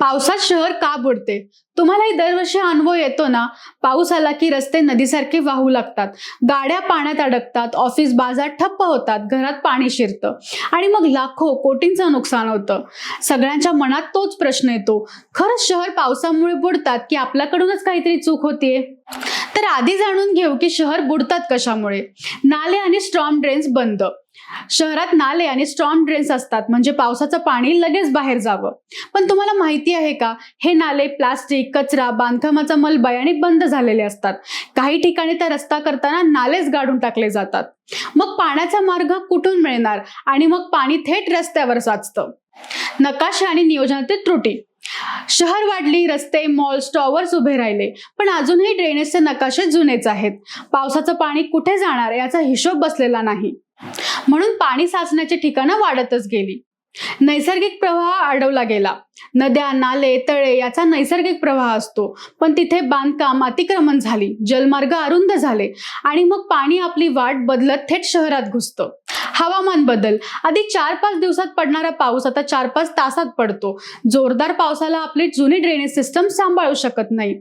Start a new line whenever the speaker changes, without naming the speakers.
पावसात शहर का बुडते? तुम्हालाही दरवर्षी हा अनुभव येतो ना? पाऊस आला की रस्ते नदीसारखे वाहू लागतात, गाड्या पाण्यात अडकतात, ऑफिस बाजार ठप्प होतात, घरात पाणी शिरतं आणि मग लाखो कोटींचं नुकसान होतं. सगळ्यांच्या मनात तोच प्रश्न येतो, खरंच शहर पावसामुळे बुडतात की आपल्याकडूनच काहीतरी चूक होतीये? तर आधी जाणून घेऊ की शहर बुडतात कशामुळे. नाले आणि स्टॉर्म ड्रेन्स बंद. शहरात नाले आणि स्टॉर्म ड्रेन्स असतात म्हणजे पावसाचं पाणी लगेच बाहेर जावं. पण तुम्हाला माहिती आहे का, हे नाले प्लास्टिक, कचरा, बांधकामाचा मलबा आणि बंद झालेले असतात. काही ठिकाणी तर रस्ता करताना नालेच गाडून टाकले जातात. मग पाण्याचा मार्ग कुठून मिळणार आणि मग पाणी थेट रस्त्यावर साचतं. नकाशा आणि नियोजनातील त्रुटी. शहर वाढली, रस्ते, मॉल्स, टॉवर्स उभे राहिले, पण अजूनही ड्रेनेजचे नकाशे जुनेच आहेत. पावसाचं पाणी कुठे जाणार याचा हिशोब बसलेला नाही, म्हणून पाणी साचण्याची ठिकाणं वाढतच गेली. नैसर्गिक प्रवाह अडवला गेला. नद्या, नाले, तळे याचा नैसर्गिक प्रवाह असतो, पण तिथे बांधकाम, अतिक्रमण झाली, जलमार्ग अरुंद झाले आणि मग पाणी आपली वाट बदलत थेट शहरात घुसतं. हवामान बदल. आधी 4-5 दिवसात पडणारा पाऊस आता 4-5 तासात पडतो. जोरदार पावसाला आपली जुनी ड्रेनेज सिस्टम सांभाळू शकत नाही.